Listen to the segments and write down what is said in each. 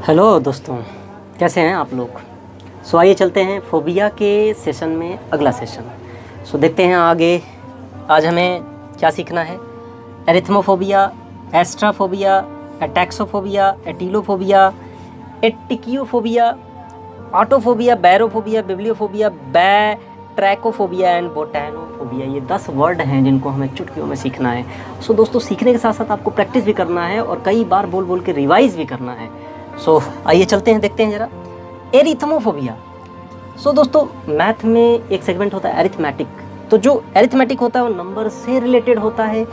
Hello दोस्तों, कैसे हैं आप लोग। आइए चलते हैं फोबिया के सेशन में, अगला सेशन। देखते हैं आगे आज हमें क्या सीखना है। एरिथ्मोफोबिया, एस्ट्राफोबिया, एटैक्सोफोबिया, एटीलोफोबिया, एटिकियोफोबिया, ऑटोफोबिया, बैरोफोबिया, बिब्लियोफोबिया, ट्रैकोफोबिया एंड बोटैनोफोबिया। ये 10 वर्ड हैं जिनको हमें चुटकियों में सीखना है। दोस्तों, सीखने के साथ साथ आपको प्रैक्टिस भी करना है और कई बार बोल बोल के रिवाइज भी करना है। आइए चलते हैं, देखते हैं जरा एरिथ्मोफोबिया। दोस्तों, मैथ में एक सेगमेंट होता है एरिथमेटिक। तो जो एरिथमेटिक होता है वो नंबर से रिलेटेड होता है।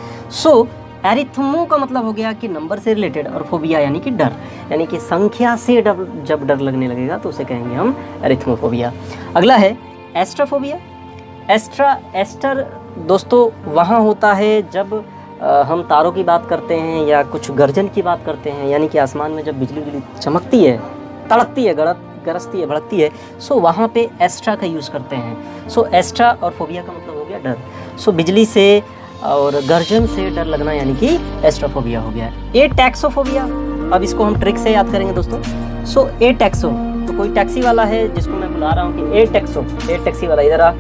एरिथ्मो का मतलब हो गया कि नंबर से रिलेटेड, और फोबिया यानी कि डर, यानी कि संख्या से जब डर लगने लगेगा तो उसे कहेंगे हम एरिथ्मोफोबिया। अगला है एस्ट्राफोबिया। एस्टर दोस्तों वहाँ होता है जब हम तारों की बात करते हैं या कुछ गर्जन की बात करते हैं, यानी कि आसमान में जब बिजली चमकती है, तड़कती है, गरजती है, भड़कती है, वहाँ पे एस्ट्रा का यूज़ करते हैं। एस्ट्रा और फोबिया का मतलब हो गया डर। बिजली से और गर्जन से डर लगना यानी कि एस्ट्राफोबिया हो गया। एटैक्सोफोबिया, अब इसको हम ट्रिक से याद करेंगे दोस्तों। एटैक्सो, तो कोई टैक्सी वाला है जिसको मैं बुला रहा हूँ कि ए टैक्सी वाला इधर आ,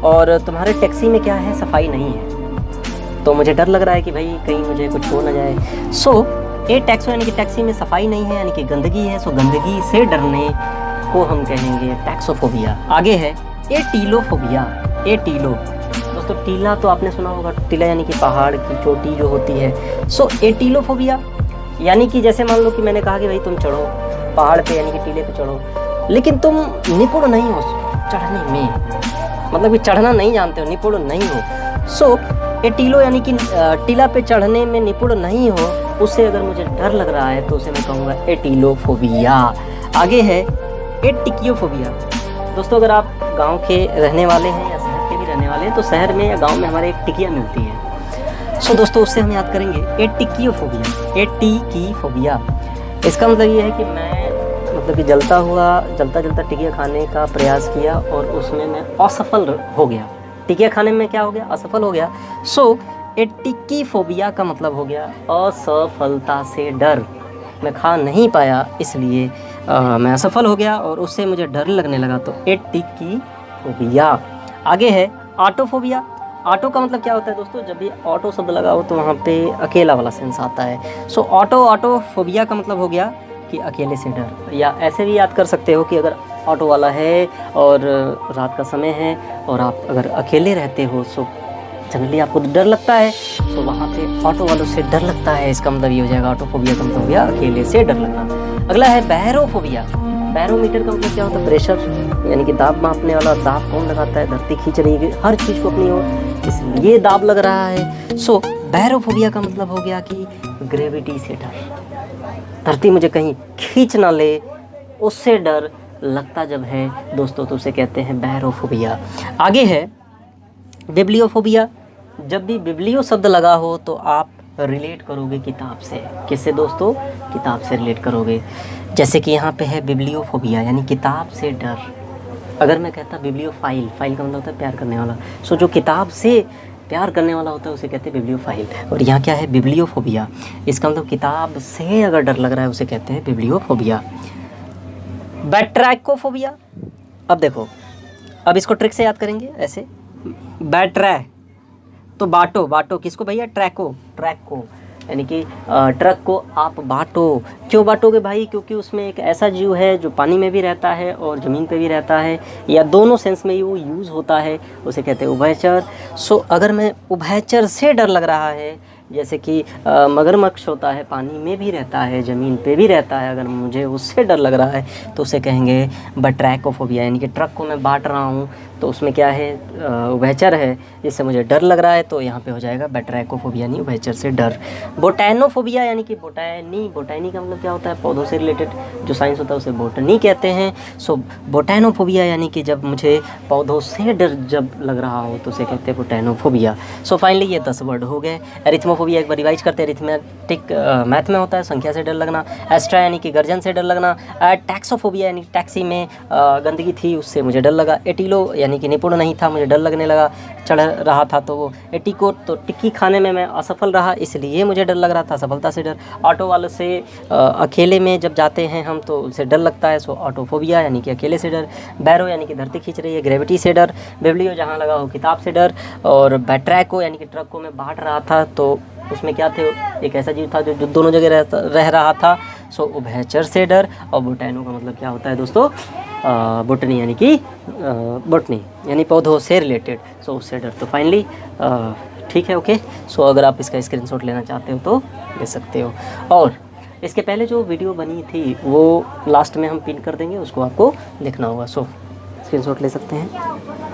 और तुम्हारे टैक्सी में क्या है, सफाई नहीं है, तो मुझे डर लग रहा है कि भाई कहीं मुझे कुछ हो ना जाए। एटैक्सो यानी कि टैक्सी में सफाई नहीं है, यानी कि गंदगी है। गंदगी से डरने को हम कहेंगे टैक्सोफोबिया। आगे है एटीलोफोबिया। एटीलो दोस्तों, टीला तो आपने सुना होगा, टीला यानी कि पहाड़ की चोटी जो होती है। एटीलोफोबिया यानी कि जैसे मान लो कि मैंने कहा कि भाई तुम चढ़ो पहाड़ पे, यानी कि टीले पे चढ़ो, लेकिन तुम निपुण नहीं हो चढ़ने में, मतलब कि चढ़ना नहीं जानते हो, निपुण नहीं हो। एटीलो यानी कि टीला पे चढ़ने में निपुण नहीं हो, उससे अगर मुझे डर लग रहा है तो उसे मैं कहूँगा एटीलोफोबिया। आगे है एटिकियोफोबिया। दोस्तों, अगर आप गांव के रहने वाले हैं या शहर के भी रहने वाले हैं, तो शहर में या गांव में हमारे एक टिकिया मिलती है। दोस्तों, उससे हम याद करेंगे एटिकियोफोबिया। एटिकीफोबिया, इसका मतलब ये है कि मैं जलता टिकिया खाने का प्रयास किया और उसमें मैं असफल हो गया। टिकिया खाने में क्या हो गया, असफल हो गया। एटिकीफोबिया का मतलब हो गया असफलता से डर। मैं खा नहीं पाया, इसलिए मैं असफल हो गया और उससे मुझे डर लगने लगा, तो एटिकीफोबिया। आगे है ऑटोफोबिया। ऑटो का मतलब क्या होता है दोस्तों, जब भी ऑटो शब्द लगा हो तो वहाँ पे अकेला वाला सेंस आता है। ऑटोफोबिया का मतलब हो गया कि अकेले से डर, या ऐसे भी याद कर सकते हो कि अगर ऑटो वाला है और रात का समय है और आप अगर अकेले रहते हो, जनरली आपको डर लगता है, वहाँ पे ऑटो वालों से डर लगता है, इसका मतलब ये हो जाएगा ऑटोफोबिया का मतलब हो गया अकेले से डर लगना। अगला है बैरोफोबिया। बैरोमीटर का मतलब क्या होता है, प्रेशर, यानी कि दाब मापने वाला। दाब कौन लगाता है, धरती खींच रही है हर चीज़ को अपनी ओर, इसलिए दाब लग रहा है। बैरोफोबिया का मतलब हो गया कि ग्रेविटी से डर, धरती मुझे कहीं खींच ना ले, उससे डर लगता जब है दोस्तों, तो उसे कहते हैं बैरोफोबिया। आगे है बिब्लियोफोबिया। जब भी बिब्लियो शब्द लगा हो तो आप रिलेट करोगे किताब से। किससे दोस्तों, किताब से रिलेट करोगे। जैसे कि यहाँ पे है बिब्लियोफोबिया यानी किताब से डर। अगर मैं कहता बिब्लियोफाइल, फाइल का मतलब होता है प्यार करने वाला, जो किताब से प्यार करने वाला होता है उसे कहते हैं बिब्लियोफाइल। और यहाँ क्या है, बिब्लियोफोबिया, इसका मतलब किताब से अगर डर लग रहा है उसे कहते हैं बिब्लियोफोबिया। बैट्रैकोफोबिया, अब देखो, अब इसको ट्रिक से याद करेंगे ऐसे। बैट्रै तो बाटो किसको भैया, ट्रैक को, यानी कि ट्रक को आप बाटो। क्यों बाटोगे भाई, क्योंकि उसमें एक ऐसा जीव है जो पानी में भी रहता है और ज़मीन पे भी रहता है, या दोनों सेंस में वो यूज़ होता है, उसे कहते हैं उभयचर। अगर मैं उभयचर से डर लग रहा है, जैसे कि मगरमच्छ होता है, पानी में भी रहता है, ज़मीन पे भी रहता है, अगर मुझे उससे डर लग रहा है तो उसे कहेंगे बैट्रैकोफोबिया, यानी कि ट्रक को मैं बांट रहा हूँ तो उसमें क्या है, उभयचर है, जिससे मुझे डर लग रहा है, तो यहाँ पे हो जाएगा बैट्रैकोफोबिया यानी उभयचर से डर। बोटैनोफोबिया यानी कि बोटैनी का मतलब क्या होता है, पौधों से रिलेटेड जो साइंस होता है उसे बोटनी कहते हैं। बोटैनोफोबिया यानी कि जब मुझे पौधों से डर जब लग रहा हो तो उसे कहते हैं बोटैनोफोबिया। फाइनली ये 10 वर्ड हो गए। एरिथ्मोफोबिया एक बार रिवाइज करते हैं। एरिथमेटिक मैथ में होता है संख्या से डर लगना। एस्ट्रा यानी कि गर्जन से डर लगना। टैक्सोफोबिया यानी टैक्सी में गंदगी थी उससे मुझे डर लगा। एटीलो यानी यानी कि निपुण नहीं था, मुझे डर लगने लगा, चढ़ रहा था तो वो एटीकोट, तो टिक्की खाने में मैं असफल रहा, इसलिए मुझे डर लग रहा था, सफलता से डर। ऑटो वालों से अकेले में जब जाते हैं हम तो उसे डर लगता है, सो ऑटोफोबिया यानी कि अकेले से डर। बैरो यानी कि धरती खींच रही है, ग्रेविटी से डर। बिब्लियो जहाँ लगा हो किताब से डर। और बैट्रैको यानी कि ट्रक को मैं बांट रहा था तो उसमें क्या थे, एक ऐसा जीव था जो दोनों जगह रह रहा था, सो उभयचर से डर। और बोटैनो का मतलब क्या होता है दोस्तों, बोटनी यानी कि बोटनी यानी पौधों से रिलेटेड, सो उससे डर। तो फाइनली ठीक है, ओके। सो अगर आप इसका स्क्रीनशॉट लेना चाहते हो तो ले सकते हो। और इसके पहले जो वीडियो बनी थी वो लास्ट में हम पिन कर देंगे, उसको आपको लिखना होगा, सो स्क्रीनशॉट ले सकते हैं।